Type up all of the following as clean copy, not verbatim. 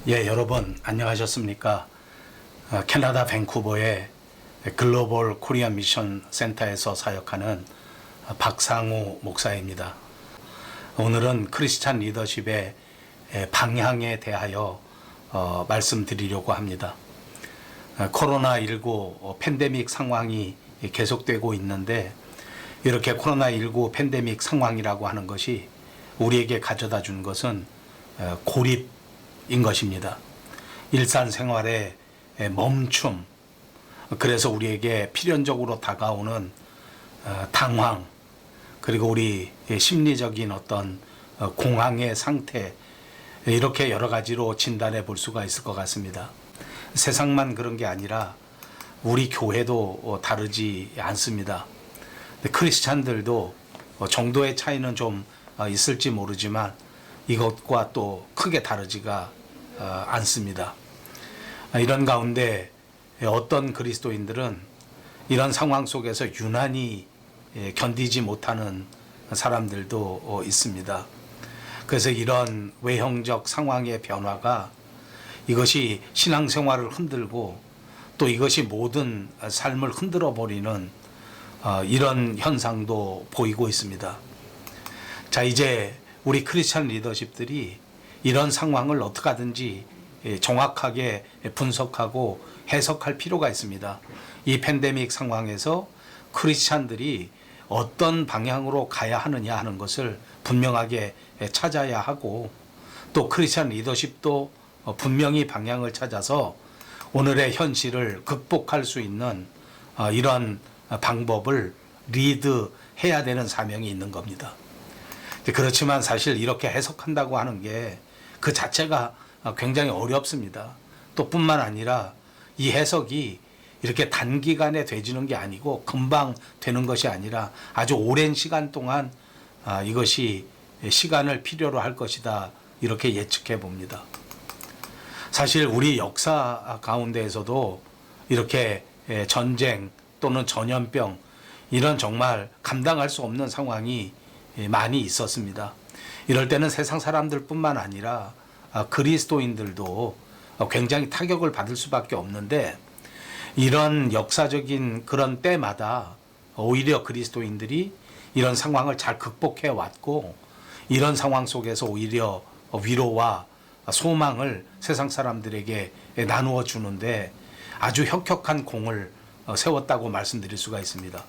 예, 여러분 안녕하셨습니까? 캐나다 밴쿠버의 글로벌 코리안 미션 센터에서 사역하는 박상우 목사입니다. 오늘은 크리스찬 리더십의 방향에 대하여 말씀드리려고 합니다. 코로나19 팬데믹 상황이 계속되고 있는데, 이렇게 코로나19 팬데믹 상황이라고 하는 것이 우리에게 가져다 준 것은 고립인 것입니다. 일상생활의 멈춤, 그래서 우리에게 필연적으로 다가오는 당황, 그리고 우리 심리적인 어떤 공황의 상태, 이렇게 여러 가지로 진단해 볼 수가 있을 것 같습니다. 세상만 그런 게 아니라 우리 교회도 다르지 않습니다. 크리스찬들도 정도의 차이는 좀 있을지 모르지만 이것과 또 크게 다르지가 않습니다. 이런 가운데 어떤 그리스도인들은 이런 상황 속에서 유난히 견디지 못하는 사람들도 있습니다. 그래서 이런 외형적 상황의 변화가 이것이 신앙생활을 흔들고 또 이것이 모든 삶을 흔들어 버리는 이런 현상도 보이고 있습니다. 자, 이제 우리 크리스찬 리더십들이 이런 상황을 어떻게 하든지 정확하게 분석하고 해석할 필요가 있습니다. 이 팬데믹 상황에서 크리스찬들이 어떤 방향으로 가야 하느냐 하는 것을 분명하게 찾아야 하고, 또 크리스찬 리더십도 분명히 방향을 찾아서 오늘의 현실을 극복할 수 있는 이런 방법을 리드해야 되는 사명이 있는 겁니다. 그렇지만 사실 이렇게 해석한다고 하는 게 그 자체가 굉장히 어렵습니다. 또 뿐만 아니라 이 해석이 이렇게 단기간에 되지는 게 아니고 금방 되는 것이 아니라 아주 오랜 시간 동안 이것이 시간을 필요로 할 것이다, 이렇게 예측해 봅니다. 사실 우리 역사 가운데에서도 이렇게 전쟁 또는 전염병, 이런 정말 감당할 수 없는 상황이 많이 있었습니다. 이럴 때는 세상 사람들 뿐만 아니라 그리스도인들도 굉장히 타격을 받을 수밖에 없는데, 이런 역사적인 그런 때마다 오히려 그리스도인들이 이런 상황을 잘 극복해 왔고, 이런 상황 속에서 오히려 위로와 소망을 세상 사람들에게 나누어 주는데 아주 혁혁한 공을 세웠다고 말씀드릴 수가 있습니다.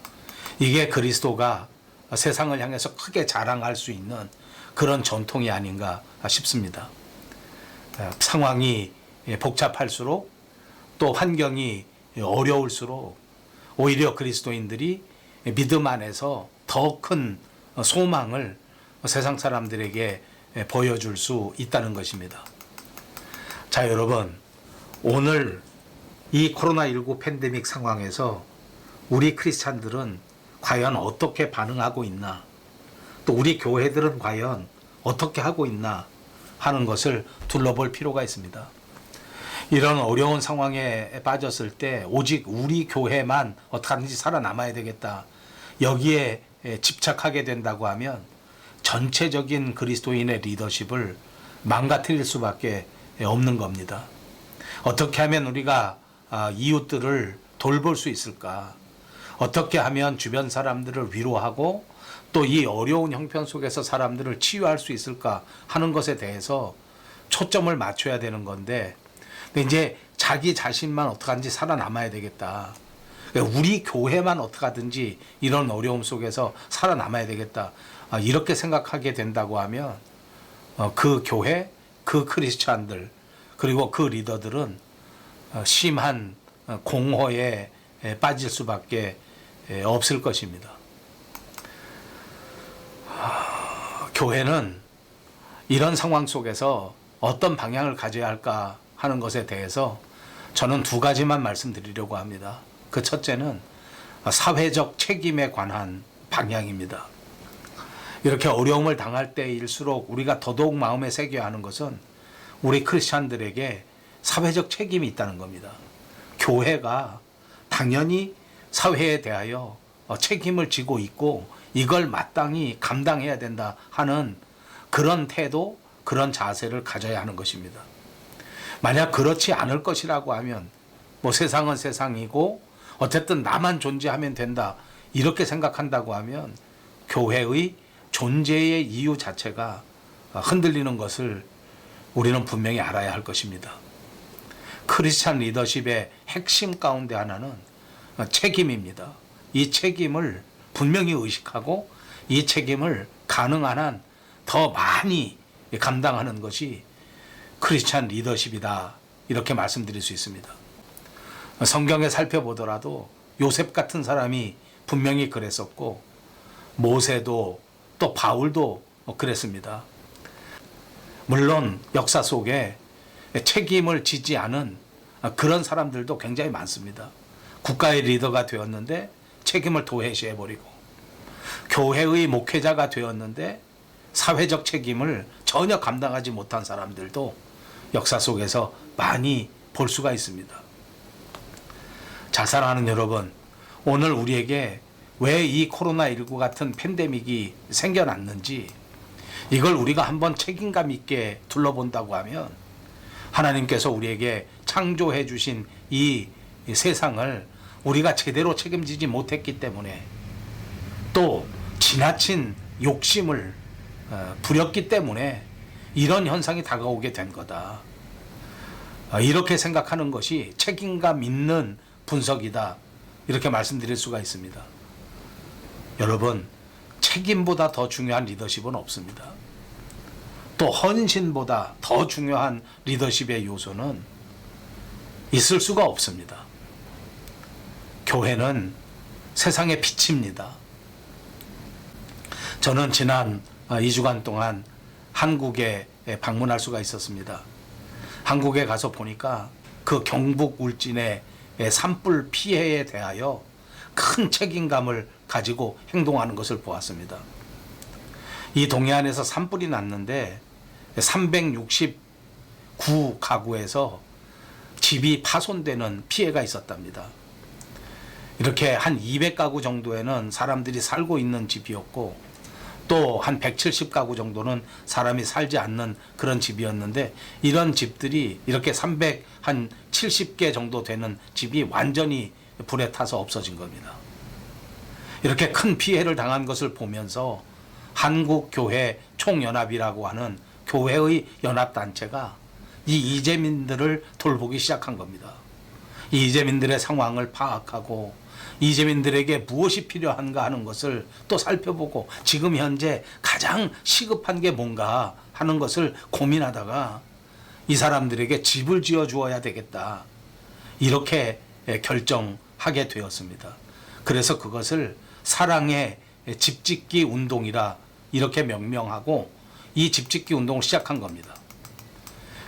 이게 그리스도가 세상을 향해서 크게 자랑할 수 있는 그런 전통이 아닌가 싶습니다. 상황이 복잡할수록 또 환경이 어려울수록 오히려 그리스도인들이 믿음 안에서 더 큰 소망을 세상 사람들에게 보여줄 수 있다는 것입니다. 자, 여러분, 오늘 이 코로나19 팬데믹 상황에서 우리 크리스찬들은 과연 어떻게 반응하고 있나, 또 우리 교회들은 과연 어떻게 하고 있나 하는 것을 둘러볼 필요가 있습니다. 이런 어려운 상황에 빠졌을 때 오직 우리 교회만 어떻게 하든지 살아남아야 되겠다, 여기에 집착하게 된다고 하면 전체적인 그리스도인의 리더십을 망가뜨릴 수밖에 없는 겁니다. 어떻게 하면 우리가 이웃들을 돌볼 수 있을까? 어떻게 하면 주변 사람들을 위로하고 또 이 어려운 형편 속에서 사람들을 치유할 수 있을까 하는 것에 대해서 초점을 맞춰야 되는 건데, 근데 이제 자기 자신만 어떻게 하든지 살아남아야 되겠다, 우리 교회만 어떻게 하든지 이런 어려움 속에서 살아남아야 되겠다, 이렇게 생각하게 된다고 하면 그 교회, 그 크리스찬들, 그리고 그 리더들은 심한 공허에 빠질 수밖에 없을 것입니다. 교회는 이런 상황 속에서 어떤 방향을 가져야 할까 하는 것에 대해서 저는 두 가지만 말씀드리려고 합니다. 그 첫째는 사회적 책임에 관한 방향입니다. 이렇게 어려움을 당할 때일수록 우리가 더더욱 마음에 새겨야 하는 것은 우리 크리스찬들에게 사회적 책임이 있다는 겁니다. 교회가 당연히 사회에 대하여 책임을 지고 있고 이걸 마땅히 감당해야 된다 하는 그런 태도, 그런 자세를 가져야 하는 것입니다. 만약 그렇지 않을 것이라고 하면 뭐 세상은 세상이고 어쨌든 나만 존재하면 된다 이렇게 생각한다고 하면 교회의 존재의 이유 자체가 흔들리는 것을 우리는 분명히 알아야 할 것입니다. 크리스찬 리더십의 핵심 가운데 하나는 책임입니다. 이 책임을 분명히 의식하고 이 책임을 가능한 한 더 많이 감당하는 것이 크리스찬 리더십이다 이렇게 말씀드릴 수 있습니다. 성경에 살펴보더라도 요셉 같은 사람이 분명히 그랬었고 모세도 또 바울도 그랬습니다. 물론 역사 속에 책임을 지지 않은 그런 사람들도 굉장히 많습니다. 국가의 리더가 되었는데 책임을 도외시해버리고 교회의 목회자가 되었는데 사회적 책임을 전혀 감당하지 못한 사람들도 역사 속에서 많이 볼 수가 있습니다. 자사랑하는 여러분, 오늘 우리에게 왜 이 코로나19 같은 팬데믹이 생겨났는지 이걸 우리가 한번 책임감 있게 둘러본다고 하면 하나님께서 우리에게 창조해 주신 이 세상을 우리가 제대로 책임지지 못했기 때문에 또 지나친 욕심을 부렸기 때문에 이런 현상이 다가오게 된 거다. 이렇게 생각하는 것이 책임감 있는 분석이다. 이렇게 말씀드릴 수가 있습니다. 여러분, 책임보다 더 중요한 리더십은 없습니다. 또 헌신보다 더 중요한 리더십의 요소는 있을 수가 없습니다. 교회는 세상의 빛입니다. 저는 지난 2주간 동안 한국에 방문할 수가 있었습니다. 한국에 가서 보니까 그 경북 울진의 산불 피해에 대하여 큰 책임감을 가지고 행동하는 것을 보았습니다. 이 동해안에서 산불이 났는데 369 가구에서 집이 파손되는 피해가 있었답니다. 이렇게 한 200가구 정도에는 사람들이 살고 있는 집이었고 또 한 170가구 정도는 사람이 살지 않는 그런 집이었는데 이런 집들이 이렇게 370개 정도 되는 집이 완전히 불에 타서 없어진 겁니다. 이렇게 큰 피해를 당한 것을 보면서 한국교회 총연합이라고 하는 교회의 연합단체가 이 이재민들을 돌보기 시작한 겁니다. 이 이재민들의 상황을 파악하고 이재민들에게 무엇이 필요한가 하는 것을 또 살펴보고 지금 현재 가장 시급한 게 뭔가 하는 것을 고민하다가 이 사람들에게 집을 지어 주어야 되겠다. 이렇게 결정하게 되었습니다. 그래서 그것을 사랑의 집짓기 운동이라 이렇게 명명하고 이 집짓기 운동을 시작한 겁니다.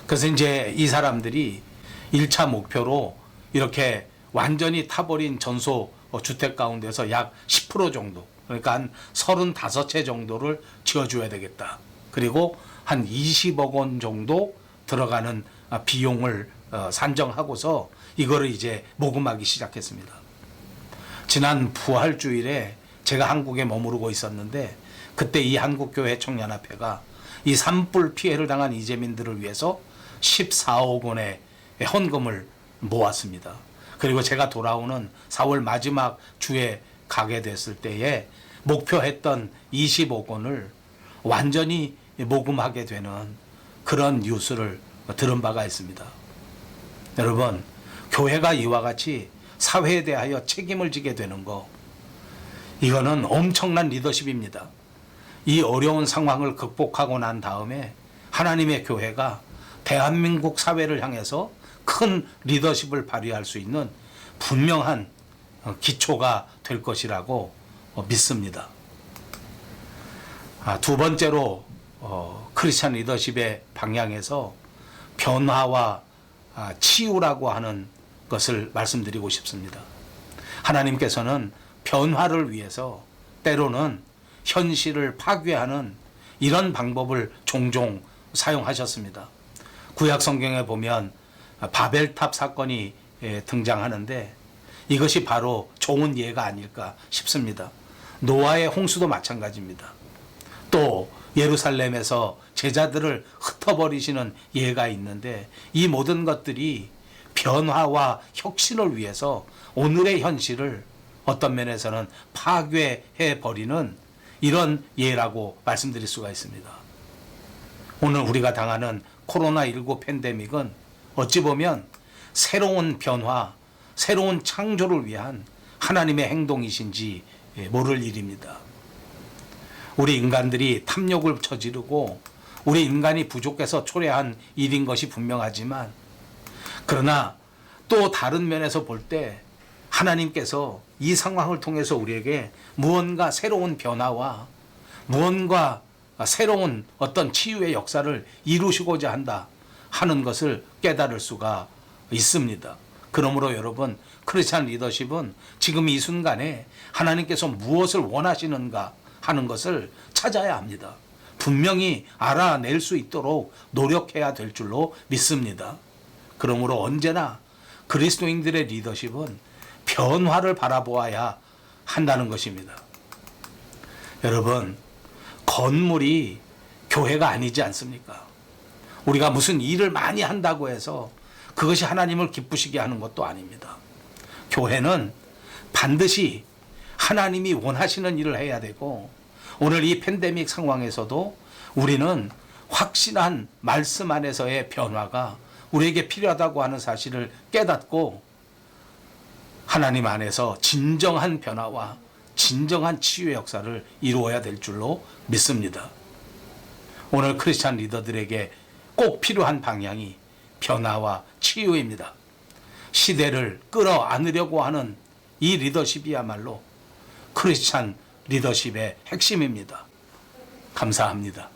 그래서 이제 이 사람들이 1차 목표로 이렇게 완전히 타버린 전소 주택 가운데서 약 10% 정도, 그러니까 한 35채 정도를 지어줘야 되겠다. 그리고 한 20억 원 정도 들어가는 비용을 산정하고서 이거를 이제 모금하기 시작했습니다. 지난 부활주일에 제가 한국에 머무르고 있었는데 그때 이 한국교회 총연합회가 이 산불 피해를 당한 이재민들을 위해서 14억 원의 헌금을 모았습니다. 그리고 제가 돌아오는 4월 마지막 주에 가게 됐을 때에 목표했던 20억 원을 완전히 모금하게 되는 그런 뉴스를 들은 바가 있습니다. 여러분, 교회가 이와 같이 사회에 대하여 책임을 지게 되는 거, 이거는 엄청난 리더십입니다. 이 어려운 상황을 극복하고 난 다음에 하나님의 교회가 대한민국 사회를 향해서 큰 리더십을 발휘할 수 있는 분명한 기초가 될 것이라고 믿습니다. 두 번째로 크리스찬 리더십의 방향에서 변화와 치유라고 하는 것을 말씀드리고 싶습니다. 하나님께서는 변화를 위해서 때로는 현실을 파괴하는 이런 방법을 종종 사용하셨습니다. 구약 성경에 보면 바벨탑 사건이 등장하는데 이것이 바로 좋은 예가 아닐까 싶습니다. 노아의 홍수도 마찬가지입니다. 또 예루살렘에서 제자들을 흩어버리시는 예가 있는데, 이 모든 것들이 변화와 혁신을 위해서 오늘의 현실을 어떤 면에서는 파괴해 버리는 이런 예라고 말씀드릴 수가 있습니다. 오늘 우리가 당하는 코로나19 팬데믹은 어찌 보면 새로운 변화, 새로운 창조를 위한 하나님의 행동이신지 모를 일입니다. 우리 인간들이 탐욕을 저지르고 우리 인간이 부족해서 초래한 일인 것이 분명하지만, 그러나 또 다른 면에서 볼 때 하나님께서 이 상황을 통해서 우리에게 무언가 새로운 변화와 무언가 새로운 어떤 치유의 역사를 이루시고자 한다 하는 것을 깨달을 수가 있습니다. 그러므로 여러분, 크리스찬 리더십은 지금 이 순간에 하나님께서 무엇을 원하시는가 하는 것을 찾아야 합니다. 분명히 알아낼 수 있도록 노력해야 될 줄로 믿습니다. 그러므로 언제나 그리스도인들의 리더십은 변화를 바라보아야 한다는 것입니다. 여러분, 건물이 교회가 아니지 않습니까? 우리가 무슨 일을 많이 한다고 해서 그것이 하나님을 기쁘시게 하는 것도 아닙니다. 교회는 반드시 하나님이 원하시는 일을 해야 되고, 오늘 이 팬데믹 상황에서도 우리는 확신한 말씀 안에서의 변화가 우리에게 필요하다고 하는 사실을 깨닫고 하나님 안에서 진정한 변화와 진정한 치유의 역사를 이루어야 될 줄로 믿습니다. 오늘 크리스찬 리더들에게 꼭 필요한 방향이 변화와 치유입니다. 시대를 끌어안으려고 하는 이 리더십이야말로 크리스찬 리더십의 핵심입니다. 감사합니다.